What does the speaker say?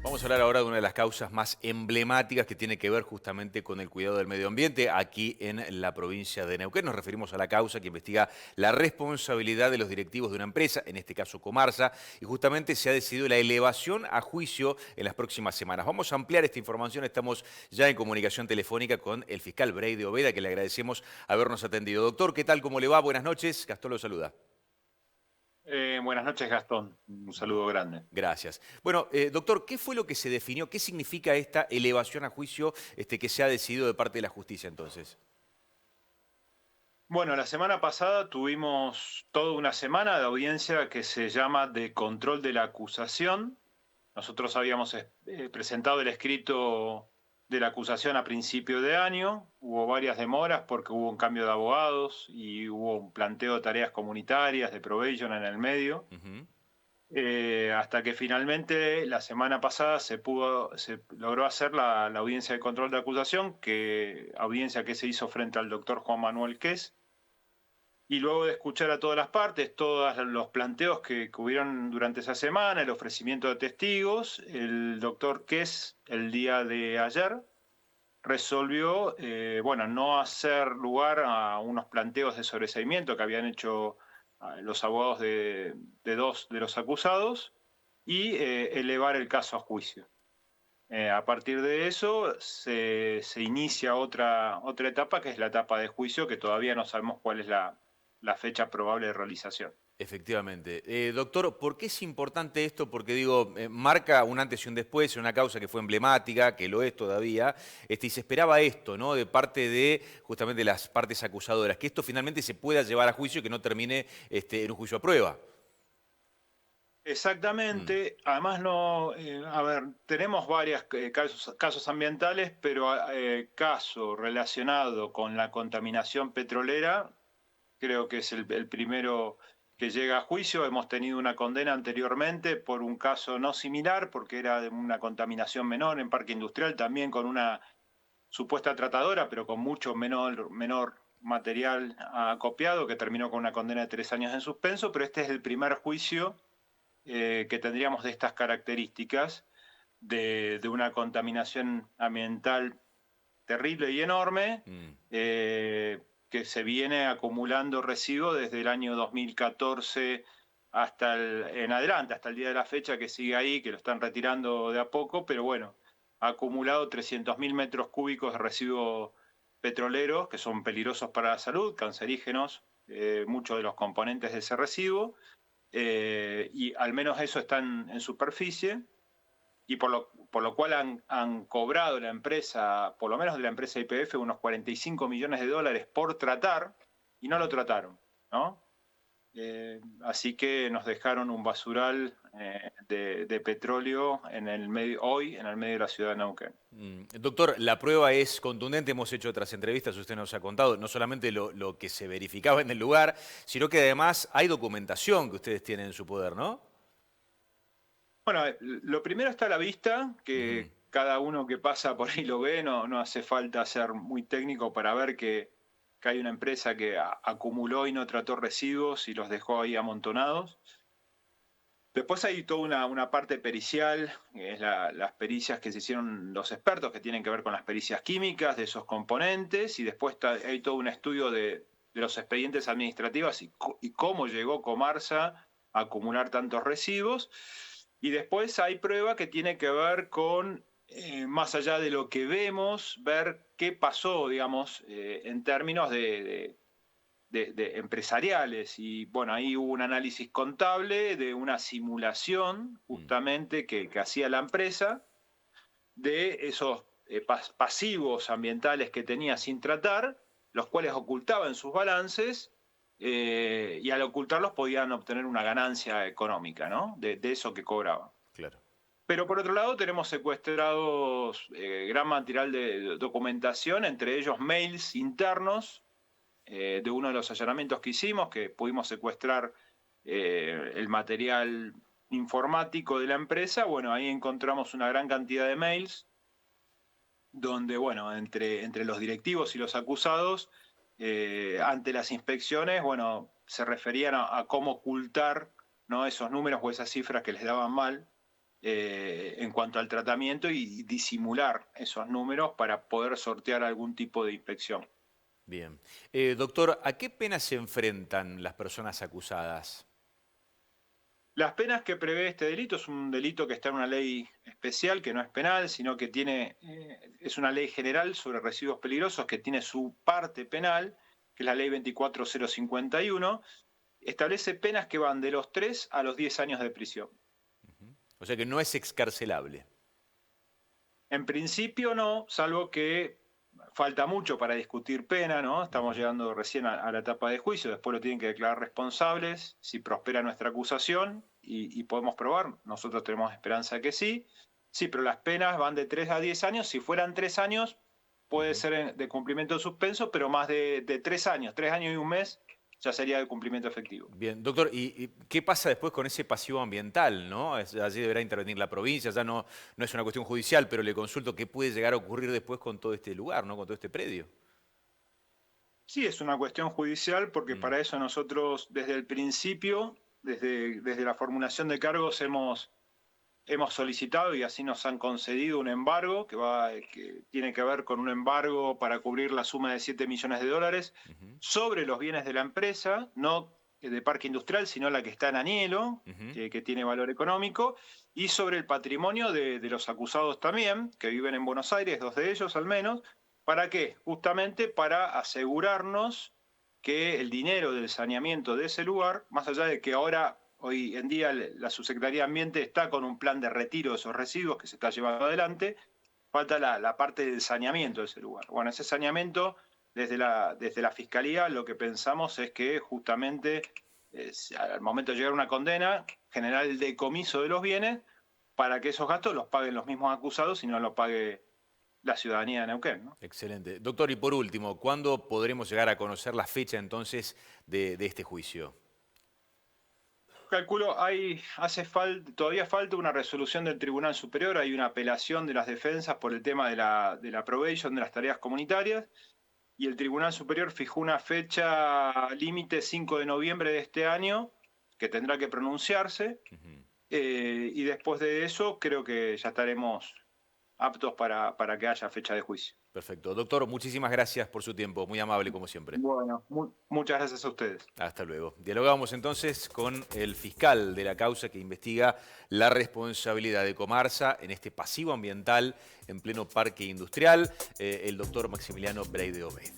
Vamos a hablar ahora de una de las causas más emblemáticas que tiene que ver justamente con el cuidado del medio ambiente aquí en la provincia de Neuquén. Nos referimos a la causa que investiga la responsabilidad de los directivos de una empresa, en este caso Comarsa, y justamente se ha decidido la elevación a juicio en las próximas semanas. Vamos a ampliar esta información, estamos ya en comunicación telefónica con el fiscal Brady Oveda, que le agradecemos habernos atendido. Doctor, ¿qué tal? ¿Cómo le va? Buenas noches, Gastón lo saluda. Buenas noches, Gastón. Un saludo grande. Gracias. Bueno, doctor, ¿qué fue lo que se definió? ¿Qué significa esta elevación a juicio que se ha decidido de parte de la justicia entonces? Bueno, la semana pasada tuvimos toda una semana de audiencia que se llama de control de la acusación. Nosotros habíamos presentado el escrito de la acusación a principio de año. Hubo varias demoras porque hubo un cambio de abogados y hubo un planteo de tareas comunitarias, de probation en el medio. Ujú. Hasta que finalmente la semana pasada se logró hacer la audiencia de control de acusación, audiencia que se hizo frente al doctor Juan Manuel Quez. Y luego de escuchar a todas las partes, todos los planteos que hubieron durante esa semana, el ofrecimiento de testigos, el doctor Quez el día de ayer resolvió, bueno, no hacer lugar a unos planteos de sobreseimiento que habían hecho los abogados de dos de los acusados y elevar el caso a juicio. A partir de eso se inicia otra etapa, que es la etapa de juicio, que todavía no sabemos cuál es la fecha probable de realización. Efectivamente. Doctor, ¿por qué es importante esto? Porque digo, marca un antes y un después en una causa que fue emblemática, que lo es todavía, y se esperaba esto, ¿no? De parte de justamente las partes acusadoras, que esto finalmente se pueda llevar a juicio y que no termine en un juicio a prueba. Mm, Exactamente, además no, a ver, tenemos varios casos ambientales, pero caso relacionado con la contaminación petrolera, creo que es el primero que llega a juicio. Hemos tenido una condena anteriormente por un caso no similar, porque era de una contaminación menor en Parque Industrial, también con una supuesta tratadora, pero con mucho menor material acopiado, que terminó con una condena de 3 años en suspenso, pero este es el primer juicio que tendríamos de estas características, de una contaminación ambiental terrible y enorme, mm. que se viene acumulando residuos desde el año 2014 en adelante, hasta el día de la fecha, que sigue ahí, que lo están retirando de a poco, pero bueno, ha acumulado 300.000 metros cúbicos de residuos petroleros que son peligrosos para la salud, cancerígenos, muchos de los componentes de ese residuo, y al menos eso está en superficie, y por lo cual han cobrado la empresa, por lo menos de la empresa YPF, unos 45 millones de dólares por tratar, y no lo trataron, ¿no? Así que nos dejaron un basural de petróleo hoy en el medio de la ciudad de Neuquén. Doctor, la prueba es contundente, hemos hecho otras entrevistas, usted nos ha contado, no solamente lo que se verificaba en el lugar, sino que además hay documentación que ustedes tienen en su poder, ¿no? Bueno, lo primero está a la vista, Ujú. que cada uno que pasa por ahí lo ve, no hace falta ser muy técnico para ver que hay una empresa que acumuló y no trató residuos y los dejó ahí amontonados. Después hay toda una parte pericial, que es las pericias que se hicieron los expertos, que tienen que ver con las pericias químicas de esos componentes, y después hay todo un estudio de los expedientes administrativos y cómo llegó Comarsa a acumular tantos residuos. Y después hay prueba que tiene que ver con, más allá de lo que vemos, ver qué pasó, digamos, en términos de empresariales. Y bueno, ahí hubo un análisis contable de una simulación Mm. justamente que hacía la empresa de esos pasivos ambientales que tenía sin tratar, los cuales ocultaba en sus balances, y al ocultarlos podían obtener una ganancia económica, ¿no? De eso que cobraban. Claro. Pero por otro lado tenemos secuestrados gran material de documentación, entre ellos mails internos de uno de los allanamientos que hicimos, que pudimos secuestrar el material informático de la empresa. Bueno, ahí encontramos una gran cantidad de mails donde, bueno, entre los directivos y los acusados, ante las inspecciones, bueno, se referían a cómo ocultar, ¿no?, esos números o esas cifras que les daban mal. en cuanto al tratamiento y disimular esos números para poder sortear algún tipo de inspección. Bien. Doctor, ¿a qué penas se enfrentan las personas acusadas? Las penas que prevé este delito es un delito que está en una ley especial, que no es penal, sino que es una ley general sobre residuos peligrosos que tiene su parte penal, que es la ley 24051, establece penas que van de los 3 a los 10 años de prisión. O sea que no es excarcelable. En principio no, salvo que falta mucho para discutir pena, ¿no? Estamos llegando recién a la etapa de juicio, después lo tienen que declarar responsables, si prospera nuestra acusación y podemos probar, nosotros tenemos esperanza de que sí. Sí, pero las penas van de 3 a 10 años, si fueran 3 años puede ser de cumplimiento de suspenso, pero más de 3 años y un mes, ya sería de cumplimiento efectivo. Bien, doctor, ¿y qué pasa después con ese pasivo ambiental, no? Allí deberá intervenir la provincia, ya no es una cuestión judicial, pero le consulto qué puede llegar a ocurrir después con todo este lugar, ¿no? Con todo este predio. Sí, es una cuestión judicial porque Mm, para eso nosotros desde el principio, desde la formulación de cargos, hemos solicitado y así nos han concedido un embargo que tiene que ver con un embargo para cubrir la suma de 7 millones de dólares ujú, sobre los bienes de la empresa, no de Parque Industrial, sino la que está en Anielo, ujú. que tiene valor económico, y sobre el patrimonio de los acusados también, que viven en Buenos Aires, 2 de ellos al menos. ¿Para qué? Justamente para asegurarnos que el dinero del saneamiento de ese lugar, más allá de que ahora, hoy en día, la Subsecretaría de Ambiente está con un plan de retiro de esos residuos que se está llevando adelante, falta la parte del saneamiento de ese lugar. Bueno, ese saneamiento, desde la Fiscalía, lo que pensamos es que justamente al momento de llegar a una condena, generar el decomiso de los bienes para que esos gastos los paguen los mismos acusados y no los pague la ciudadanía de Neuquén, ¿no? Excelente. Doctor, y por último, ¿cuándo podremos llegar a conocer la fecha entonces de este juicio? Calculo, todavía falta una resolución del Tribunal Superior, hay una apelación de las defensas por el tema de la probation de las tareas comunitarias, y el Tribunal Superior fijó una fecha límite 5 de noviembre de este año, que tendrá que pronunciarse, Ujú. y después de eso creo que ya estaremos aptos para que haya fecha de juicio. Perfecto. Doctor, muchísimas gracias por su tiempo, muy amable como siempre. Bueno, muchas gracias a ustedes. Hasta luego. Dialogamos entonces con el fiscal de la causa que investiga la responsabilidad de Comarsa en este pasivo ambiental en pleno parque industrial, el doctor Maximiliano Breide Obed.